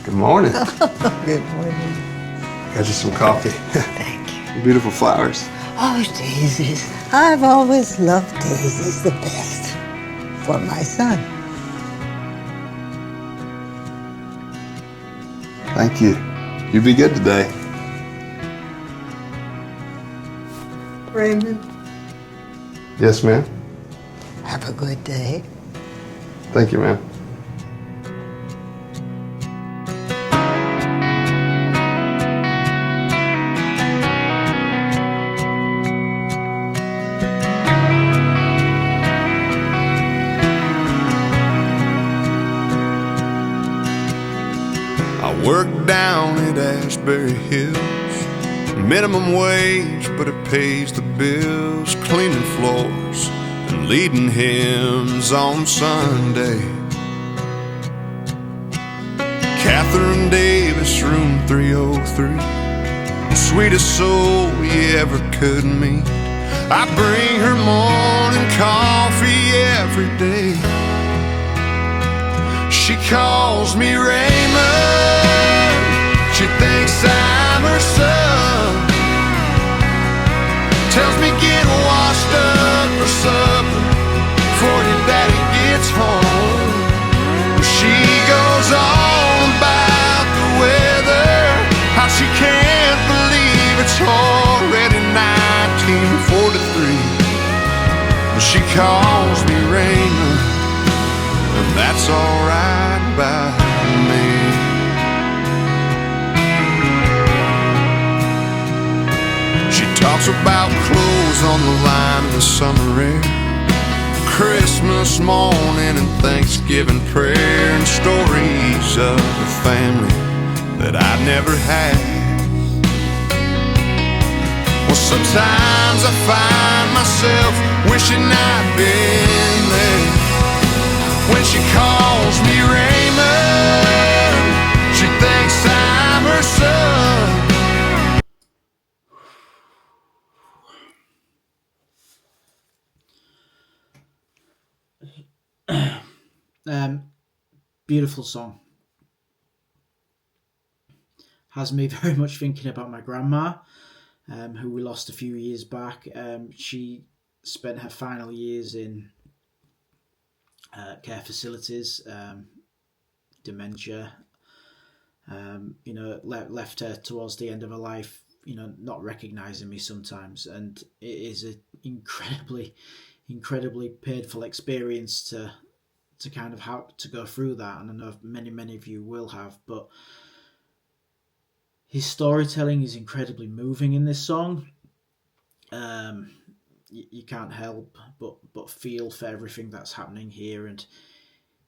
Good morning. Good morning. Got you some coffee. Thank you. Beautiful flowers. Oh, daisies. I've always loved daisies the best. For my son. Thank you. You be good today. Raymond, Yes, ma'am. have a good day. Thank you, ma'am. I work down at Ashbury Hills, minimum wage, but it pays the bills, cleaning floors and leading hymns on Sunday. Catherine Davis, room 303, sweetest soul you ever could meet. I bring her morning coffee every day. She calls me Raymond, she thinks I'm her son. Tells me get washed up for supper before your daddy gets home. She goes on about the weather, how she can't believe it's already 1943. She calls me Raymond, and that's alright by me. She talks about clothes on the line in the summer air, Christmas morning and Thanksgiving prayer, and stories of a family that I never had. Well, sometimes I find myself wishing I'd been there. When she calls me Raymond, she thinks I'm her son. Beautiful song. Has me very much thinking about my grandma, who we lost a few years back. She spent her final years in care facilities, dementia. Left her towards the end of her life, not recognizing me sometimes, and it is an incredibly painful experience to kind of have to go through that, and I know many of you will have, but his storytelling is incredibly moving in this song. You can't help but feel for everything that's happening here, and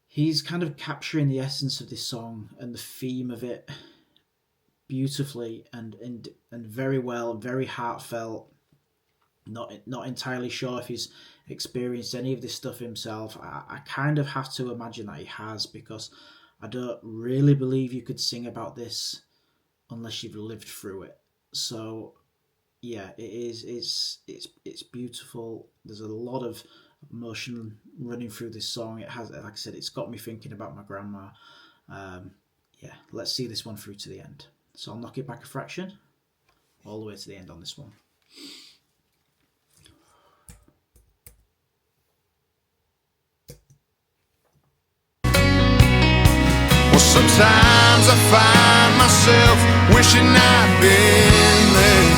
he's kind of capturing the essence of this song and the theme of it beautifully and very well, very heartfelt. Not entirely sure if he's experienced any of this stuff himself. I kind of have to imagine that he has, because I don't really believe you could sing about this unless you've lived through it. So yeah, it's beautiful. There's a lot of emotion running through this song. It has, like I said, it's got me thinking about my grandma. Yeah, let's see this one through to the end. So I'll knock it back a fraction, all the way to the end on this one. Sometimes I find myself wishing I'd been there.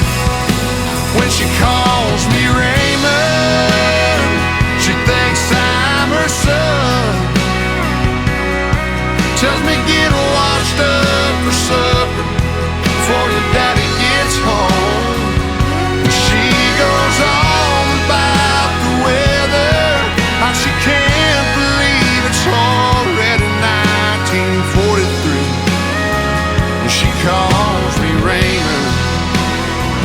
When she calls me Raymond, she thinks I'm her son. Tells me get washed up for supper before your daddy gets home. She goes on about the weather, how she can't believe it's already 1943. She calls me Raymond,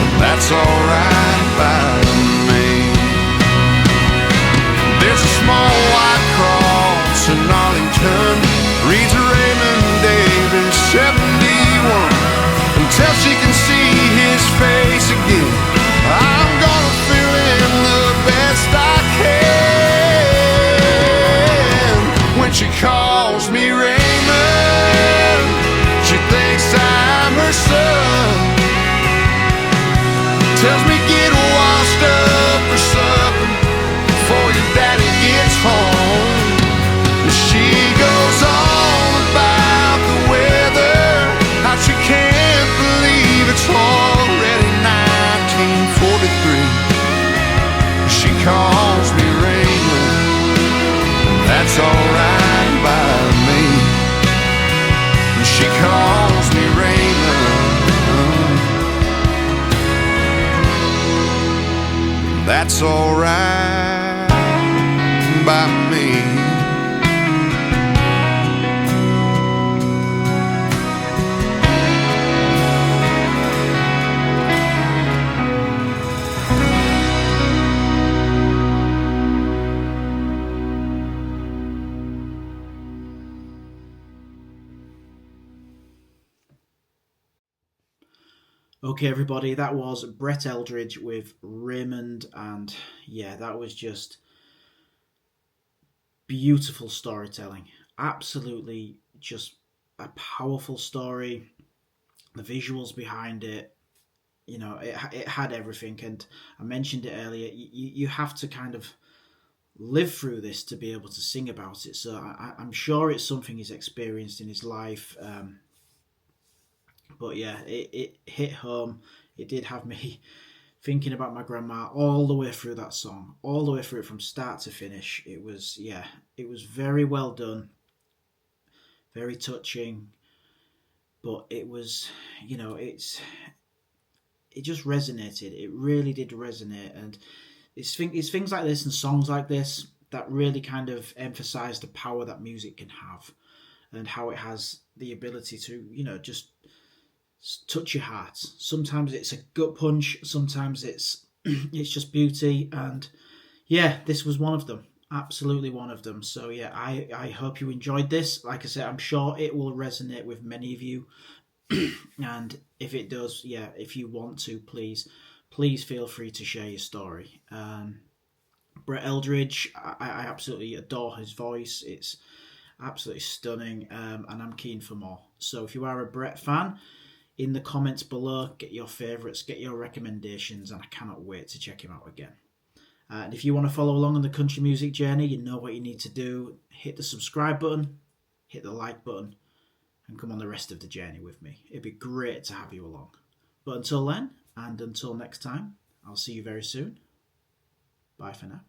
and that's alright by me. There's a small white cross in Arlington, reads Raymond Davis 71, until she can see his face again. I'm gonna fill in the best I can. When she calls me Raymond, she Tells me get washed up for supper before your daddy gets home. And she goes on about the weather, how she can't believe it's already 1943. She calls me Raymond, that's alright by me. She calls me Raymond, that's alright by me. Okay, everybody, that was Brett Eldredge with Raymond, and yeah, that was just beautiful storytelling. Absolutely just a powerful story. The visuals behind it, you know, it had everything. And I mentioned it earlier, you have to kind of live through this to be able to sing about it. So I'm sure it's something he's experienced in his life. But yeah, it hit home. It did have me thinking about my grandma all the way through that song, all the way through it from start to finish. It was, yeah, it was very well done, very touching. But it was, you know, it just resonated. It really did resonate. And it's things like this and songs like this that really kind of emphasize the power that music can have and how it has the ability to, you know, just touch your hearts. Sometimes it's a gut punch, sometimes it's it's just beauty, and yeah, this was one of them, absolutely one of them. So yeah, I hope you enjoyed this. Like I said, I'm sure it will resonate with many of you. And if it does, yeah, if you want to, please feel free to share your story. Brett Eldredge, I absolutely adore his voice. It's absolutely stunning, and I'm keen for more. So if you are a Brett fan, in the comments below, get your favourites, get your recommendations, and I cannot wait to check him out again. And if you want to follow along on the country music journey, you know what you need to do. Hit the subscribe button, hit the like button, and come on the rest of the journey with me. It'd be great to have you along. But until then, and until next time, I'll see you very soon. Bye for now.